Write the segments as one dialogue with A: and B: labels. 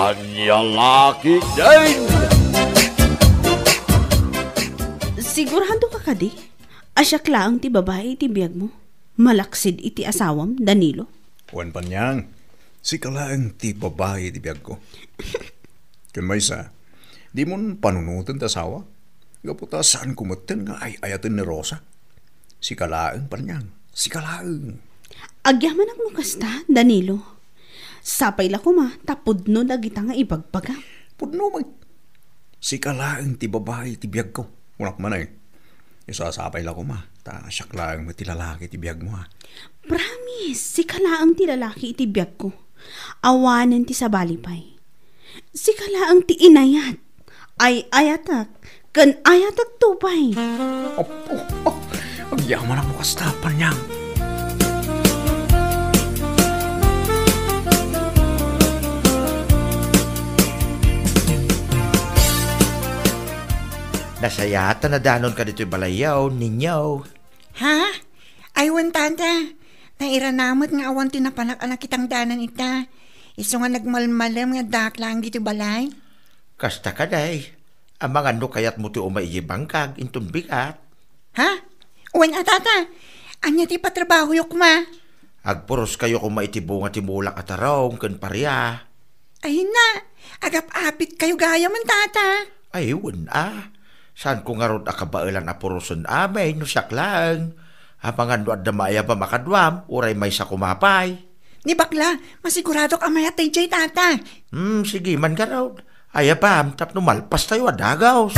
A: Anyang laki din!
B: Sigurado ka di? Asyak lang ti babae iti biyag mo. Malaksid iti asawam, Danilo.
C: Wan Panyang, si kalaang ti babae ti biyag ko. Kun may isa, di mo panunutan ta asawa? Gaputa saan kumatan nga ay-ayatin ni Rosa? Si kalaang Panyang, si kalaang.
B: Agyaman ang mukasta, Danilo. Sapay la ko ma, tapudno dagita nga ibagbaga.
C: Pudno mag. Si kalaang ti babae ti biyag ko. Unak man ay. Isasapay la ko ma. Ta siya kalaang matilalaki ti biyag mo ha.
B: Promise, si kalaang ti lalaki iti biyag ko. Awanan ti sabalipay. Si kalaang ti inayat. Ay ayatak. Kan ayatak tupay.
C: Ang yaman ang mukasta, Panyang.
D: Nasayata na danon ka dito'y balayaw, ninyaw.
E: Ha? Aywan tata. Nairanamot nga awan tinapanak anak kitang danan ita. Iso nga nagmalmalam nga daklang dito balay.
D: Kasta ka day. Ang mga no kayat mo ti umaiyibang kag intun bigat.
E: Ha? Uwan tata. Anya ti patrabaho yok ma.
D: Agpuros kayo kung maitibunga ti mulak at arong kan parya.
E: Ay na. Agap-apit kayo gaya man tata.
D: Ay, saan ko nga ron akabailan apuroson amay no siyak lang. Hapangan doon na maya pa makadwam, uray may sa kumapay.
E: Ni bakla, masigurado ka mayatay jay tata.
D: Sige man ka raw. Ay apam, tap numalpas tayo adagaws.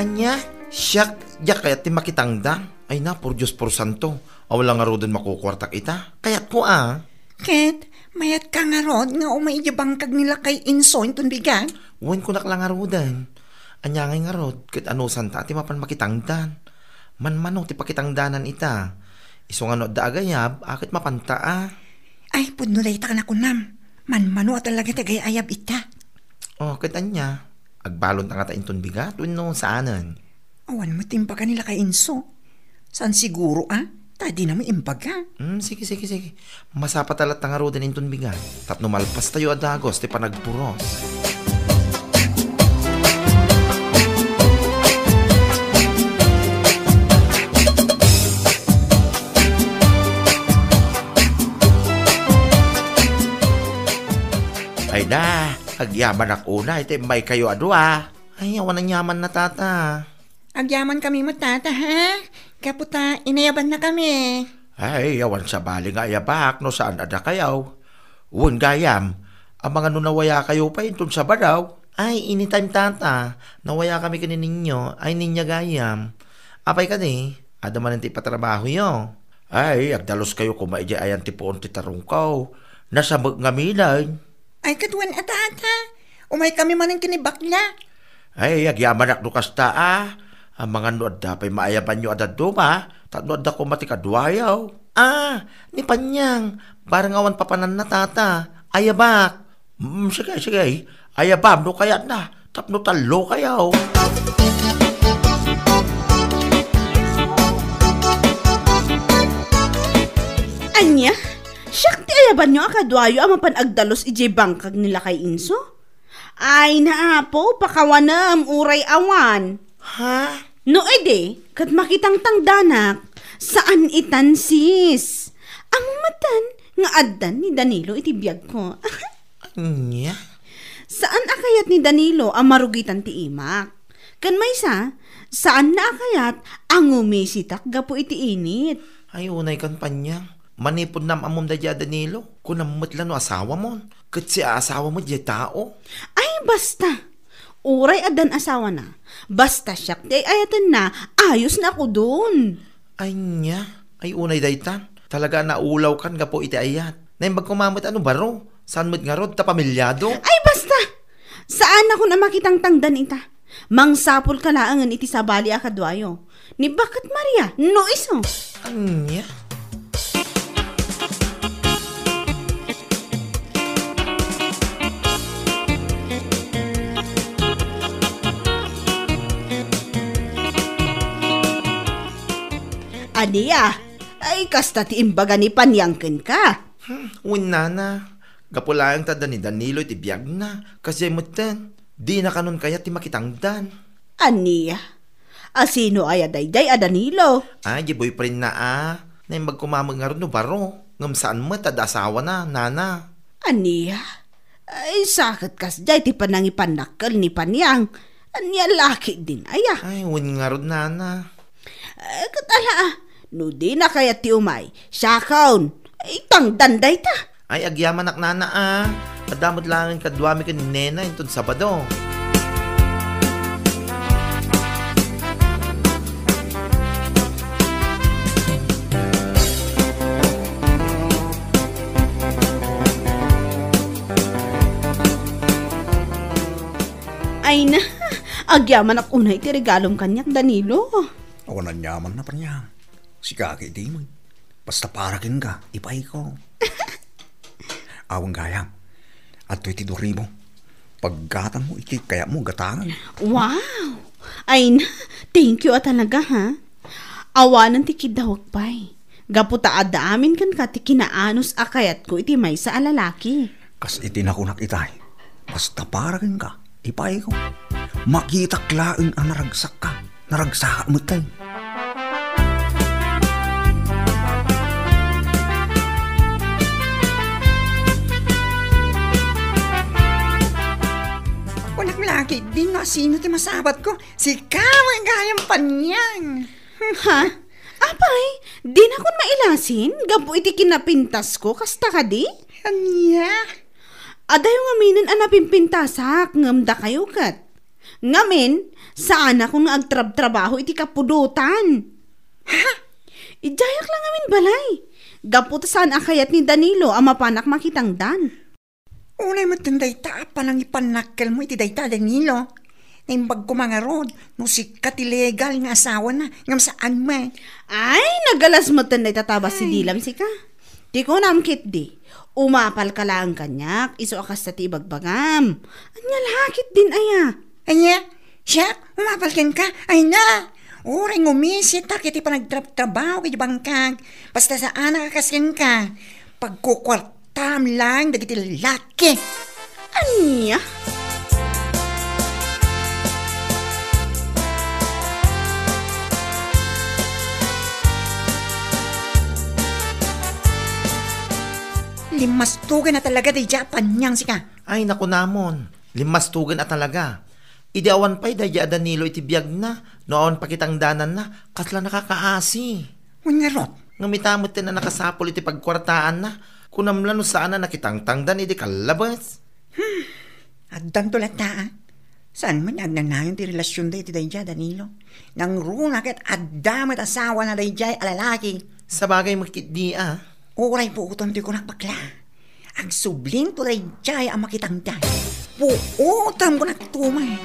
D: Anya, siyak, yak kaya ti makitangdang. Ay na, por Diyos por santo. Awala nga ro doon makukwartak ita. Kayat ko
E: Ket, mayat ka nga rod nga umaiyabang kag nila kay Insoy tun bigan.
D: Uwan ko nak lang nga ro doon. Anya nga rod, ket ano santa ti mapan makitangdan. Man-mano ti pakitangdanan ita. Iso nga no da agayab, akit mapanta
E: Ay, pudnulay ta ka na kunam. Man-mano talaga tagay ayab ita.
D: Ket anya. Agbalon ta nga ta inton bigat, no saanan.
E: Awan mo timpa ka nila kay Inso. Saan siguro Tadi na mo imbaga.
D: Sige. Masapa talat nga ro din inton bigat. Tapno malpas tayo adagos, ti panagpuros. Ay na, agyaman ako na, iti may kayo adwa. Ay, awan ang yaman na tata.
E: Agyaman kami mo tata ha? Kaputa, inayaban na kami.
D: Ay, awan sa bali nga ayabak, no saan ada kayaw. Uwan gayam, ang mga nunawaya kayo pa intun sa baraw. Ay, anytime tata, nawaya kami kanin ninyo, ay ninya gayam. Apay ka ni, adaman ang ti patrabaho yo. Ay, agdalos kayo kumaidya ayan ti poon ti tarungkaw. Nasa ngamilan.
E: Ay, katuan tata, umay kami man ang kinibakla.
D: Ay, agyaman ak dukas ta Ang mga nood da pa'y maayaban nyo adad duma. Tatnood da ko matikadwayaw. Ni Panyang. Parang awan papanan na tata. Ayabak. Sige. Ayabam no kaya na. Tapno talo kayaw.
B: Anya? Siyak ti ayaban nyo akadwayo ang mapanagdalos ije bangkag nila kay Inso? Ay naapo, pakawanam, uray awan.
D: Ha?
B: No ede, kat makitang tangdanak, saan itan sis? Ang matan, nga addan ni Danilo iti biyag ko.
D: Anya?
B: Saan akayat ni Danilo ang marugitan ti imak? Kan maysa, saan na akayat ang umisitak gapo iti init?
D: Ay, unay kan Panyang. Manipod nam amom da dya Danilo. Kunamot lang no asawa mo. Kat si asawa mo dya tao.
B: Ay, basta. Uray adan asawa na. Basta siyak di ayatan na, ayos na ako dun.
D: Ay niya. Ay unay daytan. Talaga naulaw kan nga po iti ayat. Naimbag kumamot ano baro? Saan mo't nga rod ta pamilyado?
B: Ay basta! Saan ako na makitang tangdan ita? Mangsapol ka laangan iti sabali akadwayo. Ni bakit Maria? No iso.
D: Anya?
B: Aniya, ay kasta ti imbaga ni panyangkin ka.
D: Nana. Gapulayang tada ni Danilo iti biyag na. Kasi mutan, di na kanon kaya ti makitangdan.
B: Aniya, asino ay adayday a Danilo?
D: Ay, di boyfriend na Na yung magkumamag nga rin no baro. Ngam saan mo, tada asawa na, nana.
B: Aniya, ay sakit kas jay ti panangipanakal ni panyang. Aniya laki din aya.
D: Ay, nga rin, nana.
B: Katala, no di na kaya ti umay. Siyakaon, ay tangdanday ta.
D: Ay, agyaman ak nana Adamod lang ang kadwami ka ni Nena itong Sabado.
B: Ay na, agyaman ak unay ti regalom kanyak Danilo.
C: Awanan yaman na pa niya. Si kaki di mo. Basta parakin ka, ipay ko. Awang gayam. At ito'y tiduri mo. Paggatang mo, kaya mo gatangan.
B: Wow! Ay na, thank you talaga ha. Awanan ti kidawag pa'y. Gaputa adaamin kan ka ti kinaanos akayat ko iti may sa alalaki.
C: Kas itinakunak itay. Basta parakin ka, ipay ko. Makita klaang ang naragsak ka. Naragsak mo tayo.
E: Laki din na sino ti masabat ko. Si Kamang gayang panyang.
B: Ha? Apay, di na kun mailasin? Gapu iti kinapintas ko, kasta ka di?
E: Anya?
B: Aday yung aminin anapimpintasak, ngamda kayo kat. Ngamin, saan ako nga agtrab-trabaho iti kapudutan?
E: Ha?
B: Ijayak lang amin balay. Gapu ta saan akayat ni Danilo, ang mapanak makitang dan.
E: Unay mo tinday ta, panang ipanakkel mo iti dayta Danilo. Naimbag ko mga rod, no sikat ilegal nga asawa na, ngam saan man.
B: Ay, nagalas mo tinday tatabas si Dilam si ka. Di ko namkit di. Umapal ka lang kanyak, iso akas sa tibagbagam. Anya lakit din aya.
E: Anya? Siya, umapalkin ka? Ay na! Uray ngumisit ta, kiti pa nagtrabaho kay bangkag. Basta saan nakakaskin ka. Pagkukwart tam lang, dagiti laki.
B: Anya?
E: Limastugan na talaga di Japan niyang sika.
D: Ay, naku namon. Limastugan at talaga. Ideawan pa'y daya Danilo iti biyag na. Noon pakitang danan na. Kasla nakakaasi.
E: Ungarot.
D: Ngamitamot na nakasapol iti pagkwartaan na. Kunamla no saan na nakitangtangdan iti kalabas.
E: Addan tulat ta. Saan man agnanayon ti relasyon da iti dayja Danilo? Nang runak at addamat asawa na dayjay alalaki.
D: Sa bagay makitdi
E: Uray po uton ti ko nakbakla. Ang sublin to dayjay ang makitangdan. Puutam ko nagtumay.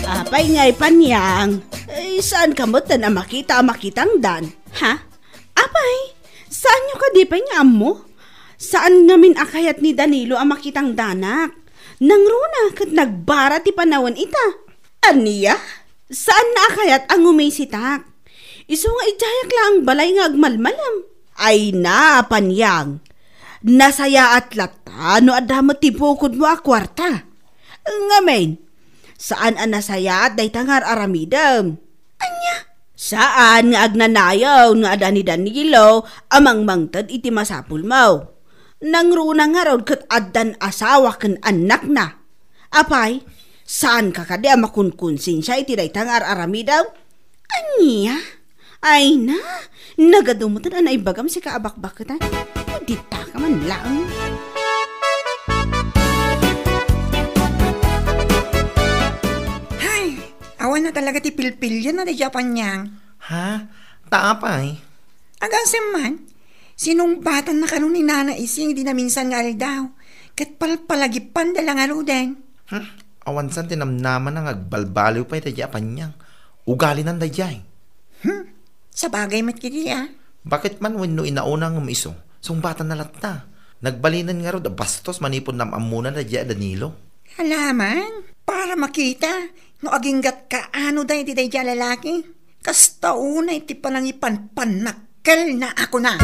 B: Apay nga'y panyang. Ay, saan ka mo na makitang dan? Ha? Apay, saan nyo ka di pa nga mo? Saan ngamin akayat ni Danilo ang makitang danak? Nang runa kat nagbara ti panawon ita. Aniya? Saan na akayat ang umisitak? Iso nga ijayak lang ang balay nga agmalmalam. Ay na, panyang. Nasaya at lata no adamot ti bukod mo a kwarta. Ngamen, saan ang nasaya at day tangar aramidam? Anya? Saan nga agnanayaw nga ada ni Danilo amang mangtad iti masapul mo? Nang runa nga raw kat addan asawa kan anak na. Apay, saan ka kadi makunkunsin siya iti day tangar aramidaw? Anya? Ay na, nagadumutan anay bagam si kaabakbaketan. Dita ka man lang.
E: Hay, awan na talaga ti pilpilyan na di Japan niyang.
D: Ha? Taapay?
E: Agasem man, sinong batan na kanon ni Nana Ising di na minsan nga daw. Kat palpalagipan dalang aruden.
D: Awan san tinamnaman ng agbalbaliw pa iti Japan niyang. Ugali ng dayjay.
E: Sa bagay mat kiti
D: Bakit man wenno inaunang umiso? Sungbatan na latta. Nagbalinan nga ro da bastos manipon nam amuna na diya Danilo.
E: Halaman, para makita, no aginggat ka ano day di day diya lalaki. Kasta una iti palang ipanpanakkel na ako na.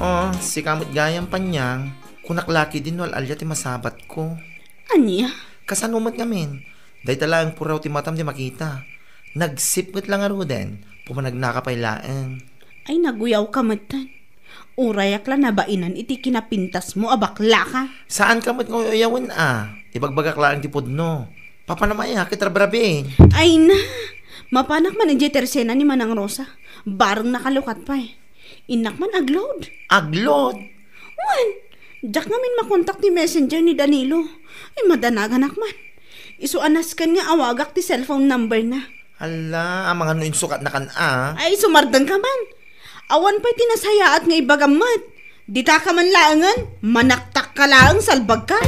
D: Oh, si kamot gayang panyang. Kunaklaki din wal alya ti masabat ko.
B: Anya?
D: Kasanumat ngamin. Day talang puraw ti matam di makita. Nagsipgot lang aro din. Pumanagnakapay laeng.
B: Ay naguyaw ka matan. Urayak la na bainan iti kinapintas mo abakla ka.
D: Saan kamot ng uyawin Ibagbagak lang ti pudno. Papanamaya kitrabrabe.
B: Ay na, mapanak man ang tersena ni Manang Rosa. Barang nakalukat pa eh. Inak man aglod.
D: Aglod?
B: Wan, jak namin makontak ti messenger ni Danilo. Ay madanaganak man. Isuanas kan nga awagak ti cellphone number na.
D: Hala, ang mga nuin sukat na kan
B: Ay sumardang ka man. Awan pa'y tinasaya at nga ibagamat. Dita ka man laangan, manaktak ka laang salbag ka.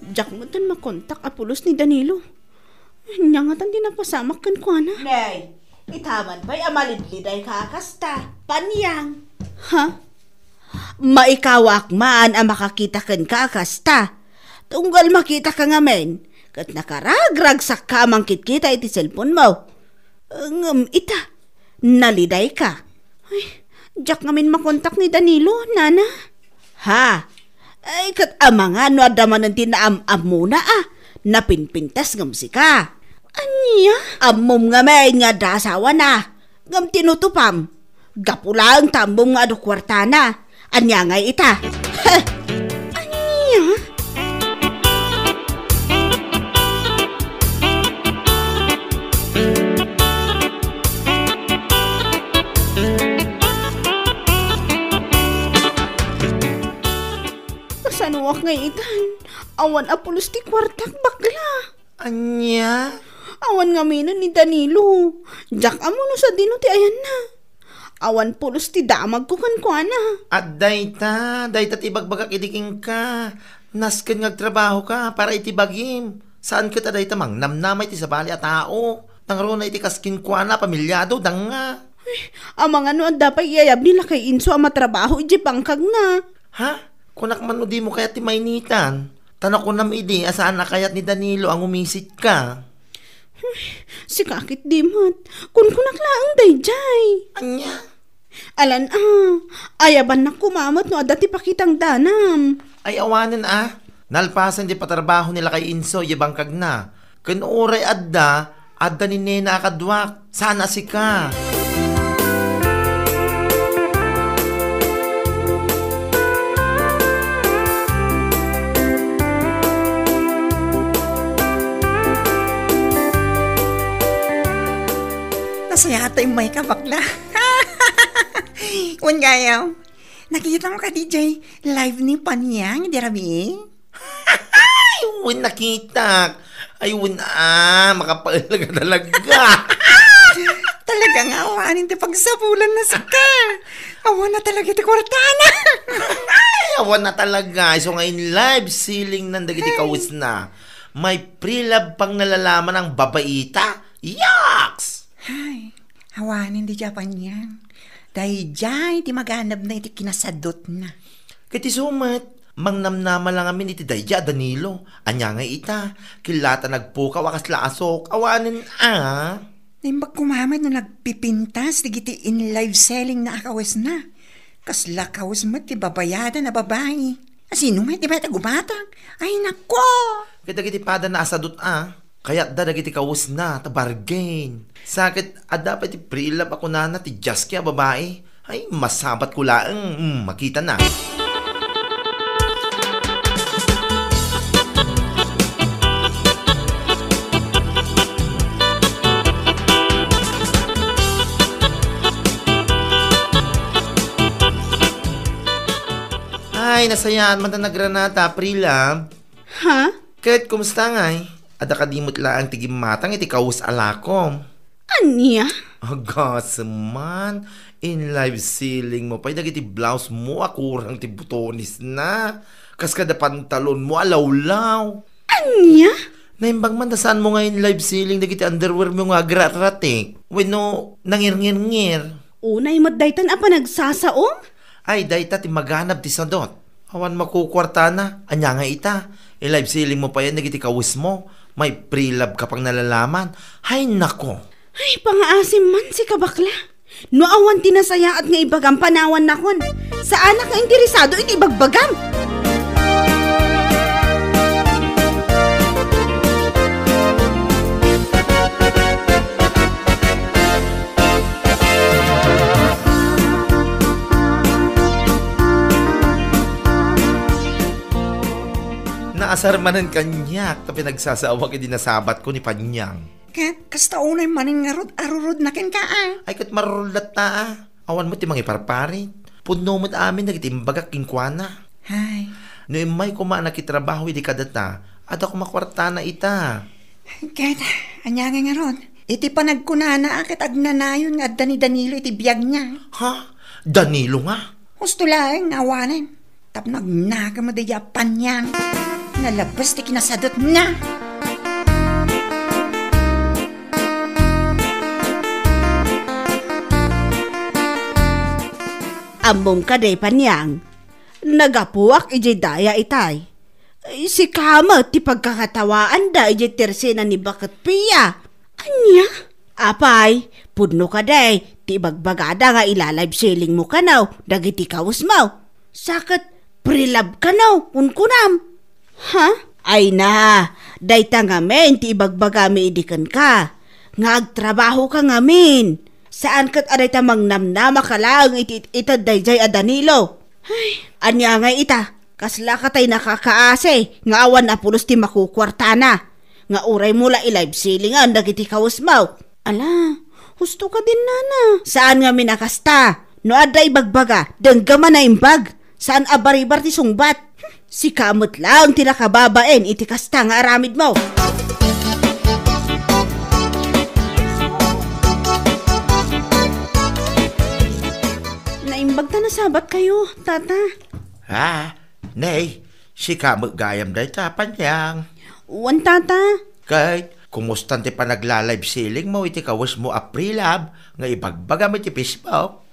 B: Jak mo tan makontak apulos ni Danilo. Nya nga tan dinapasamak kan ko na.
F: Nay, itaman ba'y amalidliday kakasta? Panyang.
B: Ha? Maikawak man ang makakita kan kakasta. Tunggal makita ka nga men. Kat nakaragrag sa kamang kitkita iti cellphone mo. Ita, naliday ka. Ay, jak ngamin makontak ni Danilo, nana. Ha? Ay, kat amanga no adaman ng tinaam-am muna napinpintas ngam si ka. Anya? Amom nga may nga dasawa na. Ngam tinutupam. Gapula ang tambong nga adukwarta na. Anya nga ita. Anya? Kasanuwak nga itan. Awan apulos ti kwartak bakla.
D: Anya?
B: Awan nga minon ni Danilo. Jak amo no sa dino ti ayan na. Awan pulos ti damag ko kan na.
D: At dayta tibagbagak idiking ka. Nasken ngagtrabaho ka para itibagim. Saan kita dayta mang namnamay ti sabali a tao. Nangro na iti kaskin na pamilyado dang nga.
B: Amang ano ang dapat iyayab nila kay Inso ang matrabaho iji pangkag na.
D: Ha? Kunak man di mo kaya ti mainitan. Tanak ko nam idi asaan na kayat ni Danilo ang umisit ka.
B: Si kakit dimat. Kun laang dayjay.
D: Anya?
B: Alan ayaban na kumamat no adati pakitang danam.
D: Ay awanan Nalpasan di patrabaho nila kay Inso yabangkag na. Kun oray adda ni Nena akadwak. Sana si ka.
E: Nasaya tayo may kabakla. Gayaw, nakita mo ka DJ, live ni Panyang, di rabi?
D: Ay, win nakita. Ay, win makapalaga talaga.
E: Talaga nga, awanin ti pagsabulan na saka. Awan na talaga ti kwartana.
D: Ay, awan na talaga. So ngayon live ceiling ng dagiti kawis na. May pre-love pang nalalaman ng babaita. Yaks!
E: Ay, awanin di Japan yan. Dahil dyan, ti maghanap na iti kinasadot na.
D: Kati sumat, mangnamnama lang amin iti dayja Danilo. Anya nga ita, kilata nagpuka wakas laasok, awanin
E: Naimbag kumamad no nagpipintas, digiti in live selling na akawas na. Kasla kawas mo ti babayada na babae. Sino may ti bata gumatang? Ay nako!
D: Kaya dagiti pada na asadot kaya da dagiti kawas na, ta bargain. Sakit, dapat ti pre-love ako na ti just kaya babae. Ay, masabat ko laang, makita na. nasayaan man na nagranata, Prila.
B: Ha?
D: Kahit kumusta ngay? Ada kadimot lang tigim matang iti kawus alakom.
B: Anya?
D: Agas man, in live ceiling mo pa, dagiti blouse mo, akurang ti butonis na. Kas kada pantalon mo, alawlaw.
B: Anya?
D: Naimbang man, saan mo ngayon live ceiling, dagiti underwear mo nga gratratik. Weno, nangir-ngir-ngir.
B: Unay mo't daytan apa nagsasaom?
D: Ay, dayta ti maganap ti sadot. Awan makukwarta na, anya nga ita. I-live ceiling mo pa yan, nagiti kawis mo. May pre-love ka pang nalalaman. Hay nako.
B: Ay, pangaasim man si kabakla. No awan tinasaya at nga ibagam panawan nakon. Sa anak nga interesado iti ibagbagam.
D: Naasar manan kanyak, tapi nagsasawa kay dinasabat ko ni Panyang.
E: Kat, kasta unay maning ngarod, arurod na ken ka
D: Ay kat marulat ta Awan mo ti mga iparparit. Puno mo't amin nagitimbagak kinkwana.
E: Hay.
D: No imay kuma nakitrabaho di kadata, at ako makwarta na ita.
E: Kat, anya nga ngarod. Iti panagkunana akit agnanayon nga adda ni Danilo iti biyag niya.
D: Ha? Danilo nga?
E: Gusto lang awanin. Tapnag naga mo daya Panyang. Nalabas ti kinasadot na.
B: Ambong ka day Panyang. Nagapuak iji daya itay. Si Kama ti pagkakatawaan da iji tersena ni Bakit Pia. Anya? Apay, pudno ka day. Ti bagbagada nga ilalive selling mo kanaw. Dagiti kawus mo. Sakit pre-love kanaw. Unkunam. Ha? Ay na. Dayta ngamen ti ibagbagami idikan ka. Nga agtrabaho ka ngamin. Saan kat aday ta mangnamnama ka lang itad dayjay a Danilo. Ay, anya nga ita, kasla ka tay nakakaase, nga awan na pulos ti makukwarta na. Nga uray mula i-live selling ang dagiti kawus mo. Ala, husto ka din nana. Saan nga minakasta? No aday bagbaga, denggaman na imbag. Saan abaribar ti sungbat? Si kamot lang tinakababaen iti kasta nga aramid mo. Naimbag ta na sabat kayo, tata.
D: Ha? Nay, si kamot gayam day Panyang.
B: Uwan, tata.
D: Kahit, kumustan ti pa nagla-live ceiling mo, iti kawas mo aprilab, nga ibagbaga mo iti Facebook.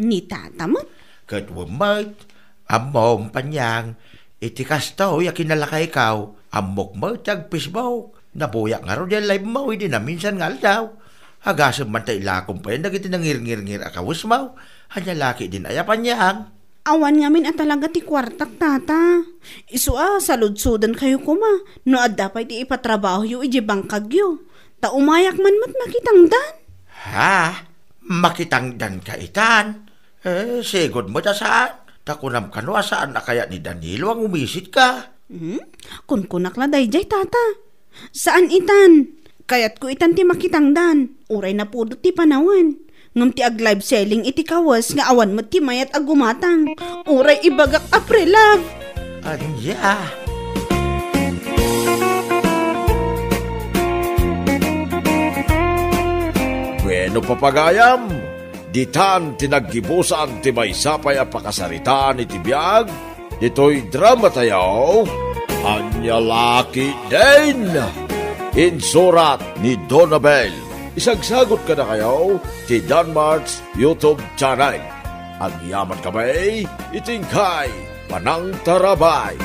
B: Ni tata mo?
D: Kahit wumay, amom Panyang, iti kastaw, yakin nalaka ikaw, amok mo tag Facebook. Nabuyak nga ro live mo, hindi na minsan nga daw. Hagasam man tayo lakong pa yan, nagiti nangir-ngir-ngir akawas mo. Hanya laki din aya Panyang.
B: Awan ngamin at talaga ti kwartak, tata. Isu saludsudan kayo kuma. No adda pa iti ipatrabaho yu iji bangkag yu. Ta umayak man mat makitangdan.
D: Ha? Makitangdan ka itan? Sigod mo ta saan? Takunam ka no, saan na kaya ni Danilo ang umisit ka?
B: Kunkunak la dayjay, tata. Saan itan? Kayat ko itan ti makitangdan. Uray na pudot ti panawan. Ngam ti ag-live selling iti kawas nga awan mo ti mayat agumatang. Uray ibagak aprilab.
D: Anya?
A: Bueno papagayam, ditan tinaggibusan ti may sapay a pakasaritaan iti biyag, dito'y drama tayo, Anya Laki din. Insurat ni Donabel. Isagsagot ka na kayo ti Danmarks YouTube channel. Ang yaman kamay, itingkay, panang tarabay.